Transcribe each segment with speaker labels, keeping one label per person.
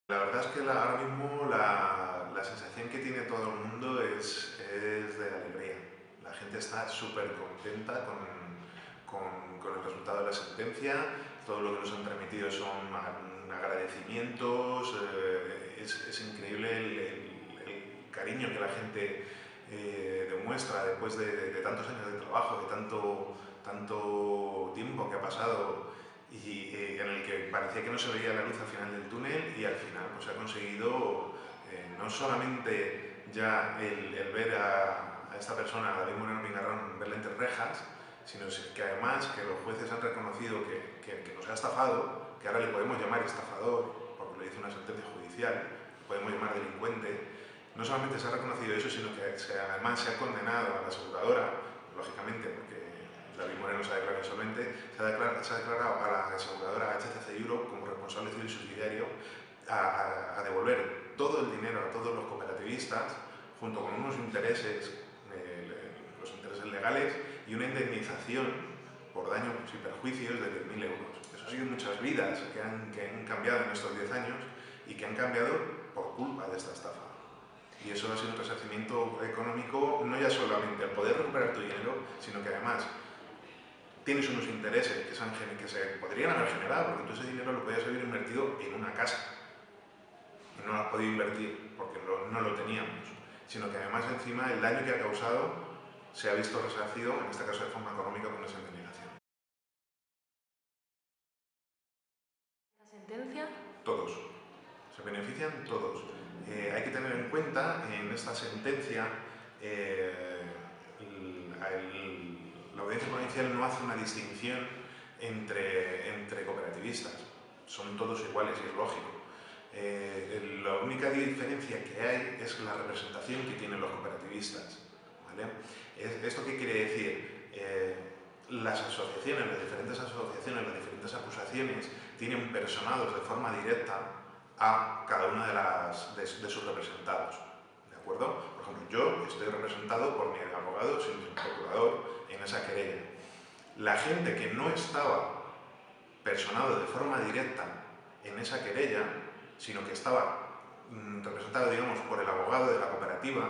Speaker 1: La verdad es que ahora mismo la sensación que tiene todo el mundo es de alegría. La gente está súper contenta con el resultado de la sentencia. Todo lo que nos han transmitido son agradecimientos. Es increíble el cariño que la gente demuestra después de tantos años de trabajo, de tanto tiempo que ha pasado y en el que parecía que no se veía la luz al final del túnel, y al final pues, se ha conseguido no solamente ya el ver a esta persona, a David Moreno Pingarrón, verla entre rejas, sino que además que los jueces han reconocido que nos ha estafado, que ahora le podemos llamar estafador, porque lo dice una sentencia judicial, le podemos llamar delincuente. No solamente se ha reconocido eso, sino que además se ha condenado a la aseguradora, lógicamente, porque David Moreno se ha declarado insolvente, se ha declarado a la aseguradora HCC Europe como responsable civil subsidiario a devolver todo el dinero a todos los cooperativistas, junto con unos intereses, los intereses legales, y una indemnización por daños y perjuicios de 10.000 euros. Eso ha sido muchas vidas que han cambiado en estos 10 años y que han cambiado por culpa de esta estafa. Y eso ha sido un resarcimiento económico, no ya solamente al poder recuperar tu dinero, sino que además tienes unos intereses que se podrían haber generado, porque tú ese dinero lo podías haber invertido en una casa. Y no lo has podido invertir porque no lo teníamos. Sino que además encima el daño que ha causado se ha visto resarcido, en este caso de forma económica, con esa indemnización.
Speaker 2: ¿La sentencia?
Speaker 1: Todos. Se benefician todos. Hay que tener en cuenta en esta sentencia la Audiencia Provincial no hace una distinción entre cooperativistas. Son todos iguales y es lógico. La única diferencia que hay es la representación que tienen los cooperativistas. ¿Vale? ¿Esto qué quiere decir? Las asociaciones, las diferentes asociaciones, las diferentes acusaciones tienen personados de forma directa a cada una de sus representados. ¿De acuerdo? Por ejemplo, yo estoy representado por mi abogado, soy mi procurador en esa querella. La gente que no estaba personado de forma directa en esa querella, sino que estaba representado, digamos, por el abogado de la cooperativa,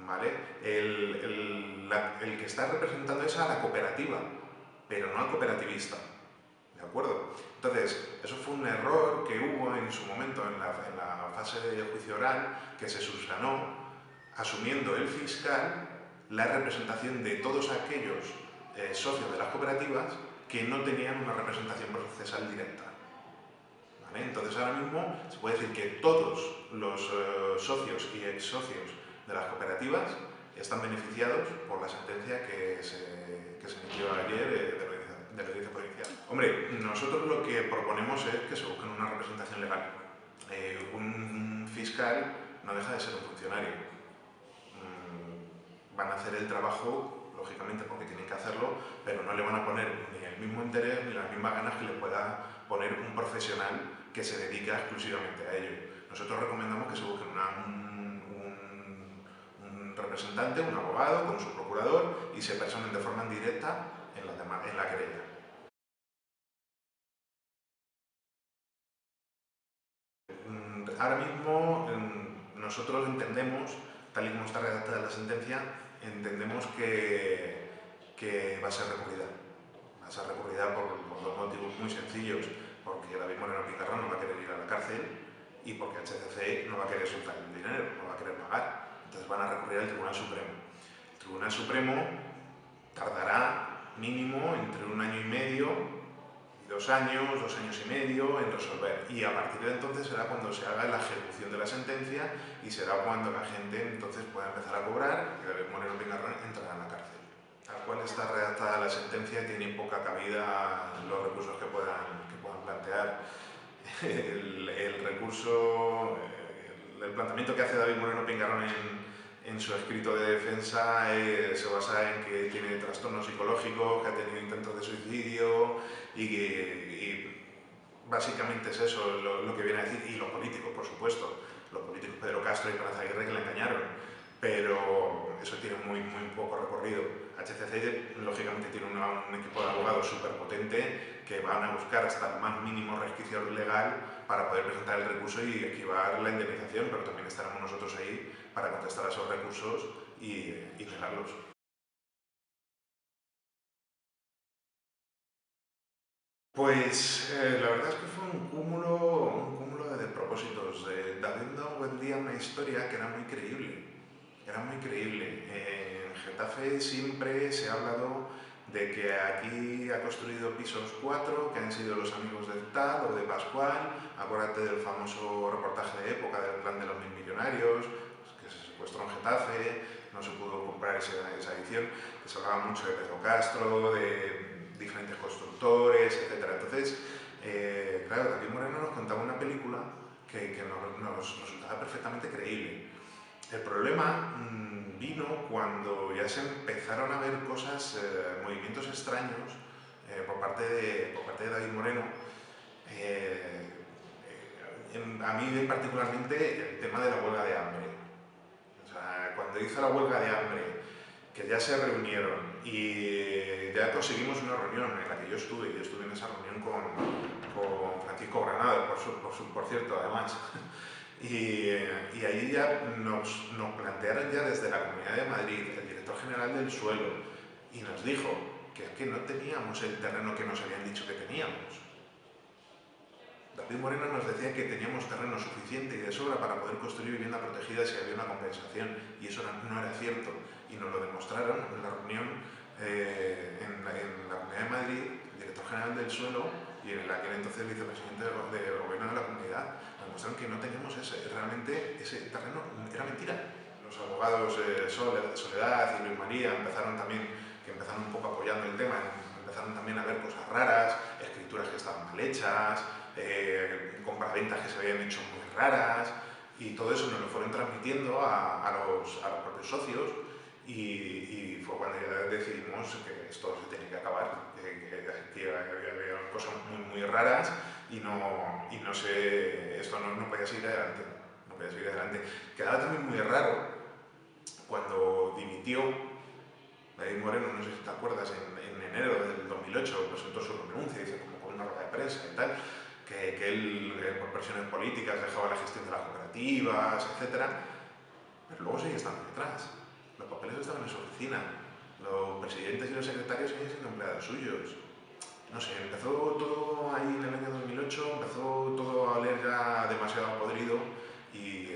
Speaker 1: ¿vale? El que está representando es a la cooperativa, pero no al cooperativista. ¿De acuerdo? Entonces, eso fue un error que hubo en su momento en la fase de juicio oral, que se subsanó asumiendo el fiscal la representación de todos aquellos socios de las cooperativas que no tenían una representación procesal directa. ¿Vale? Entonces, ahora mismo se puede decir que todos los socios y ex socios de las cooperativas están beneficiados por la sentencia que se emitió ayer de la Audiencia Provincial. Hombre, nosotros lo que proponemos es que se busque una representación legal. Un fiscal no deja de ser un funcionario. Van a hacer el trabajo, lógicamente, porque tienen que hacerlo, pero no le van a poner ni el mismo interés ni las mismas ganas que le pueda poner un profesional que se dedica exclusivamente a ello. Nosotros recomendamos que se busque un representante, un abogado con su procurador, y se personen de forma indirecta en la querella. Ahora mismo nosotros entendemos, tal y como está redactada la sentencia, entendemos que va a ser recurrida. Va a ser recurrida por dos motivos muy sencillos, porque David Moreno Pingarrón no va a querer ir a la cárcel y porque HCC no va a querer soltar el dinero, no va a querer pagar. Entonces van a recurrir al Tribunal Supremo. El Tribunal Supremo tardará mínimo entre 1 año y medio y 2 años, 2 años y medio en resolver. Y a partir de entonces será cuando se haga la ejecución de la sentencia y será cuando la gente entonces pueda empezar a cobrar y David Moreno Pingarrón entrará en la cárcel. Tal cual está redactada la sentencia, tiene poca cabida los recursos que puedan plantear. El recurso, el planteamiento que hace David Moreno Pingarrón en su escrito de defensa se basa en que tiene trastornos psicológicos, que ha tenido intentos de suicidio y básicamente es eso lo que viene a decir. Y los políticos, por supuesto, los políticos Pedro Castro y Paz Aguirre, que le engañaron. Pero eso tiene muy poco recorrido. HCC, lógicamente, tiene un equipo de abogados súper potente que van a buscar hasta el más mínimo resquicio legal para poder presentar el recurso y esquivar la indemnización, pero también estaremos nosotros ahí para contestar a esos recursos y negarlos. Pues la verdad es que fue un cúmulo de despropósitos. David nos vendía una historia que era muy creíble. Era muy creíble. En Getafe siempre se ha hablado de que aquí ha construido pisos 4, que han sido los amigos del tal o de Pascual. Acuérdate del famoso reportaje de época del plan de los 1000 millonarios, que se secuestró en Getafe, no se pudo comprar esa edición, que se hablaba mucho de Pedro Castro, de diferentes constructores, etc. Entonces, claro, David Moreno nos contaba una película que nos resultaba perfectamente creíble. El problema vino cuando ya se empezaron a ver cosas, movimientos extraños por parte de David Moreno. A mí particularmente el tema de la huelga de hambre. O sea, cuando hizo la huelga de hambre, que ya se reunieron y ya conseguimos una reunión en la que yo estuve en esa reunión con Francisco Granado, por cierto, además. Y ahí ya nos plantearon ya desde la Comunidad de Madrid, el director general del suelo, y nos dijo que es que no teníamos el terreno que nos habían dicho que teníamos. David Moreno nos decía que teníamos terreno suficiente y de sobra para poder construir vivienda protegida si había una compensación, y eso no era cierto, y nos lo demostraron en la reunión en la Comunidad de Madrid, el director general del suelo y en aquel entonces el vicepresidente del gobierno de la comunidad, nos demostraron que no teníamos realmente ese terreno, era mentira. Los abogados Soledad y Luis María empezaron un poco apoyando el tema, empezaron también a ver cosas raras, escrituras que estaban mal hechas, compraventas que se habían hecho muy raras, y todo eso nos lo fueron transmitiendo a los propios socios, y fue cuando ya decidimos que esto se tenía que acabar, que había cosas muy raras y no sé, esto no podía seguir adelante, no podía seguir adelante. Quedaba también muy raro cuando dimitió David Moreno, no sé si te acuerdas, en enero del 2008 presentó su renuncia, dice, como con una rueda de prensa y tal, que él, por presiones políticas, dejaba la gestión de las cooperativas, etc. Pero luego sigue estando detrás. Los papeles estaban en su oficina. Los presidentes y los secretarios siguen siendo empleados suyos. No sé, empezó todo ahí en el año 2008, empezó todo a oler ya demasiado podrido, y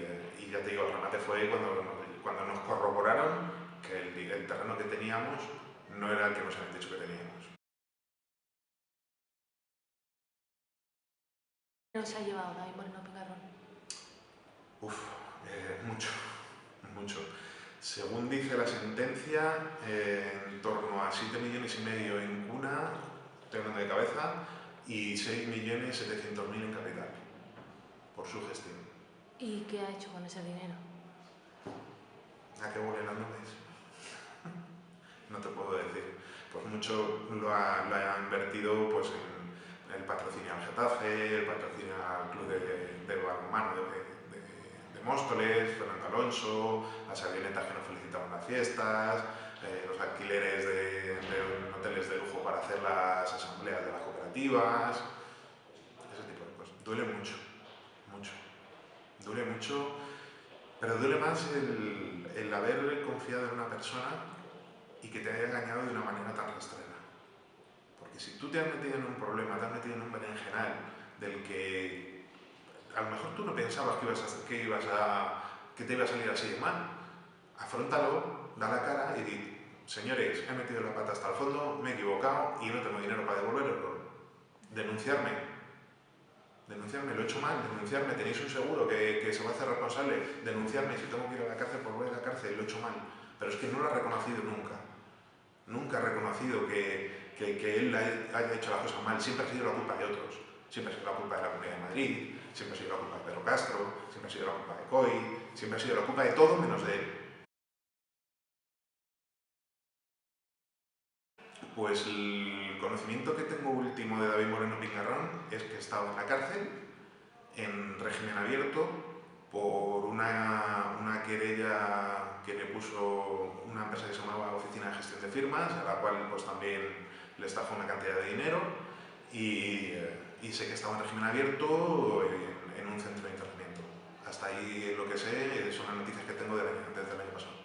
Speaker 1: ya te digo, el remate fue cuando nos corroboraron que el terreno que teníamos no era el que nos habían dicho que teníamos.
Speaker 2: ¿No se ha llevado David Moreno Pingarrón?
Speaker 1: Mucho. Según dice la sentencia, en torno a 7,5 millones en cuna, estoy hablando de cabeza, y 6.700.000 en capital, por su gestión.
Speaker 2: ¿Y qué ha hecho con ese dinero?
Speaker 1: ¿A qué huelen las nubes? No te puedo decir. Pues mucho lo ha invertido pues, en el patrocinio al Getafe, el patrocinio al club de balonmano de Móstoles, Fernando Alonso, las avionetas que nos felicitaban las fiestas, los alquileres de hoteles de lujo para hacer las asambleas de las cooperativas, ese tipo de cosas. Duele mucho. Duele mucho, pero duele más el haber confiado en una persona y que te haya engañado de una manera tan rastrera. Porque si tú te has metido en un problema, te has metido en un berenjenal del que a lo mejor tú no pensabas que te iba a salir así de mal, afróntalo, da la cara y di, señores, he metido la pata hasta el fondo, me he equivocado y no tengo dinero para devolverlo. Denunciarme, lo he hecho mal, denunciarme, tenéis un seguro que se va a hacer responsable, denunciarme, si tengo que ir a la cárcel por volver a la cárcel, lo he hecho mal. Pero es que no lo ha reconocido nunca. Nunca ha reconocido que él haya hecho las cosas mal. Siempre ha sido la culpa de otros. Siempre ha sido la culpa de la Comunidad de Madrid, siempre ha sido la culpa de Pedro Castro, siempre ha sido la culpa de COI, siempre ha sido la culpa de todo menos de él. Pues el conocimiento que tengo último de David Moreno Pingarrón es que estaba en la cárcel, en régimen abierto, por una querella que le puso puso una empresa que se llamaba Oficina de Gestión de Firmas, a la cual pues también le estafó una cantidad de dinero, y sé que estaba en régimen abierto en un centro de internamiento. Hasta ahí lo que sé son las noticias que tengo desde el año pasado.